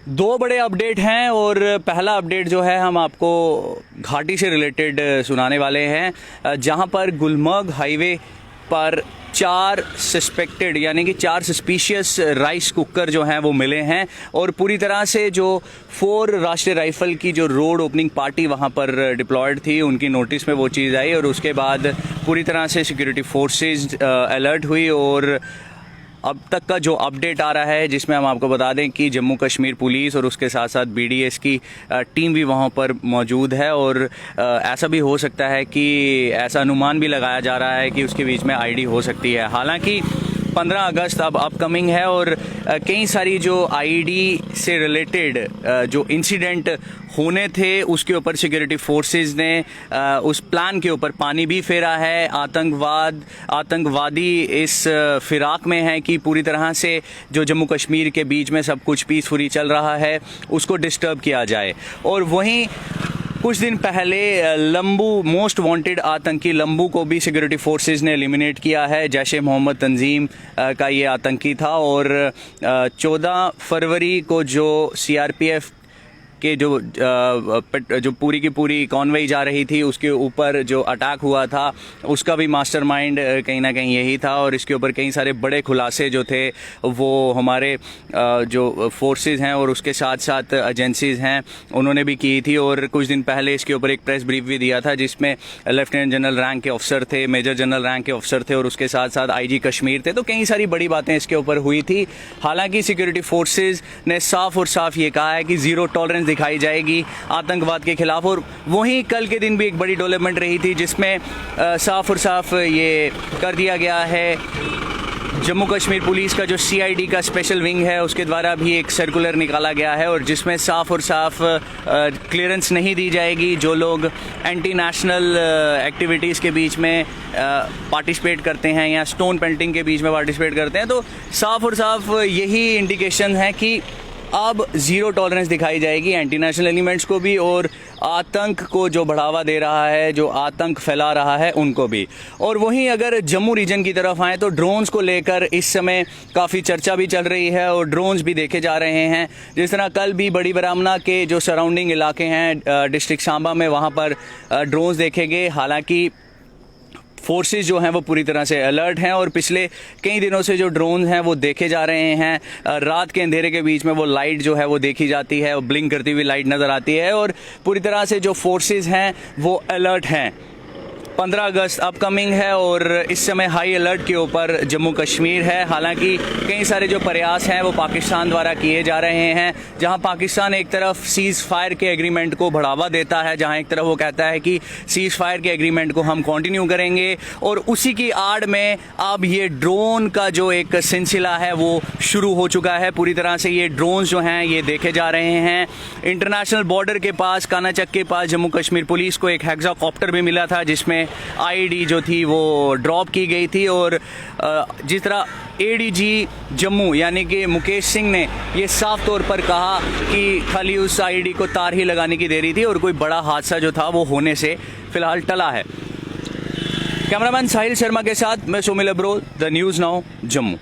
दो बड़े अपडेट हैं और पहला अपडेट जो है हम आपको घाटी से रिलेटेड सुनाने वाले हैं, जहां पर गुलमर्ग हाईवे पर 4 सस्पेक्टेड यानी कि 4 सस्पिशियस राइस कुकर जो हैं वो मिले हैं और पूरी तरह से जो 4 राष्ट्रीय राइफल की जो रोड ओपनिंग पार्टी वहां पर डिप्लॉयड थी उनकी नोटिस में वो चीज़ आई और उसके बाद पूरी तरह से सिक्योरिटी फोर्सेस अलर्ट हुई। और अब तक का जो अपडेट आ रहा है जिसमें हम आपको बता दें कि जम्मू कश्मीर पुलिस और उसके साथ साथ BDS की टीम भी वहां पर मौजूद है और ऐसा भी हो सकता है कि ऐसा अनुमान भी लगाया जा रहा है कि उसके बीच में ID हो सकती है। हालांकि 15 अगस्त अब अपकमिंग है और कई सारी जो ID से रिलेटेड जो इंसिडेंट होने थे उसके ऊपर सिक्योरिटी फोर्सेस ने उस प्लान के ऊपर पानी भी फेरा है। आतंकवादी इस फिराक में है कि पूरी तरह से जो जम्मू कश्मीर के बीच में सब कुछ पीसफुली चल रहा है उसको डिस्टर्ब किया जाए। और वहीं कुछ दिन पहले लंबू मोस्ट वांटेड आतंकी लंबू को भी सिक्योरिटी फोर्सेस ने एलिमिनेट किया है। जैश ए मोहम्मद तंजीम का ये आतंकी था और 14 फरवरी को जो CRPF के जो पूरी की पूरी कॉन्वेय जा रही थी उसके ऊपर जो अटैक हुआ था उसका भी मास्टरमाइंड कहीं ना कहीं यही था और इसके ऊपर कई सारे बड़े खुलासे जो थे वो हमारे जो फोर्सेस हैं और उसके साथ साथ एजेंसीज हैं उन्होंने भी की थी। और कुछ दिन पहले इसके ऊपर एक प्रेस ब्रीफ भी दिया था जिसमें लेफ्टिनेंट जनरल रैंक के अफसर थे, मेजर जनरल रैंक के अफसर थे और उसके साथ साथ IG कश्मीर थे। तो कई सारी बड़ी बातें इसके ऊपर हुई थी। हालांकि सिक्योरिटी फोर्सेज ने साफ और साफ ये कहा है कि ज़ीरो टॉलरेंस दिखाई जाएगी आतंकवाद के खिलाफ। और वहीं कल के दिन भी एक बड़ी डेवलपमेंट रही थी जिसमें साफ और साफ ये कर दिया गया है, जम्मू कश्मीर पुलिस का जो CID का स्पेशल विंग है उसके द्वारा भी एक सर्कुलर निकाला गया है और जिसमें साफ और साफ क्लियरेंस नहीं दी जाएगी जो लोग एंटी नेशनल एक्टिविटीज़ के बीच में पार्टिसिपेट करते हैं या स्टोन पेंटिंग के बीच में पार्टिसिपेट करते हैं। तो साफ और साफ यही इंडिकेशन है कि अब ज़ीरो टॉलरेंस दिखाई जाएगी एंटी नेशनल एलिमेंट्स को भी और आतंक को जो बढ़ावा दे रहा है, जो आतंक फैला रहा है उनको भी। और वहीं अगर जम्मू रीजन की तरफ आएँ तो ड्रोन्स को लेकर इस समय काफ़ी चर्चा भी चल रही है और ड्रोन्स भी देखे जा रहे हैं। जिस तरह कल भी बड़ी बरामना के जो सराउंडिंग इलाके हैं डिस्ट्रिक्ट सांबा में वहाँ पर ड्रोन्स देखे गए। हालांकि फोर्सेस जो हैं वो पूरी तरह से अलर्ट हैं और पिछले कई दिनों से जो ड्रोन हैं वो देखे जा रहे हैं। रात के अंधेरे के बीच में वो लाइट जो है वो देखी जाती है और ब्लिंक करती हुई लाइट नज़र आती है और पूरी तरह से जो फोर्सेस हैं वो अलर्ट हैं। 15 अगस्त अपकमिंग है और इस समय हाई अलर्ट के ऊपर जम्मू कश्मीर है। हालांकि कई सारे जो प्रयास हैं वो पाकिस्तान द्वारा किए जा रहे हैं, जहां पाकिस्तान एक तरफ सीज़ फायर के एग्रीमेंट को बढ़ावा देता है, जहां एक तरफ वो कहता है कि सीज़ फायर के एग्रीमेंट को हम कंटिन्यू करेंगे और उसी की आड़ में अब ये ड्रोन का जो एक सिलसिला है वो शुरू हो चुका है। पूरी तरह से ये ड्रोन जो हैं ये देखे जा रहे हैं। इंटरनेशनल बॉर्डर के पास कानाचक के पास जम्मू कश्मीर पुलिस को एक हेक्साकॉप्टर भी मिला था जिसमें ID जो थी वो ड्रॉप की गई थी और जिस तरह ADG जम्मू यानी कि मुकेश सिंह ने ये साफ तौर पर कहा कि खाली उस ID को तार ही लगाने की देरी थी और कोई बड़ा हादसा जो था वो होने से फिलहाल टला है। कैमरामैन साहिल शर्मा के साथ मैं Sumil Abrol, the news now Jammu.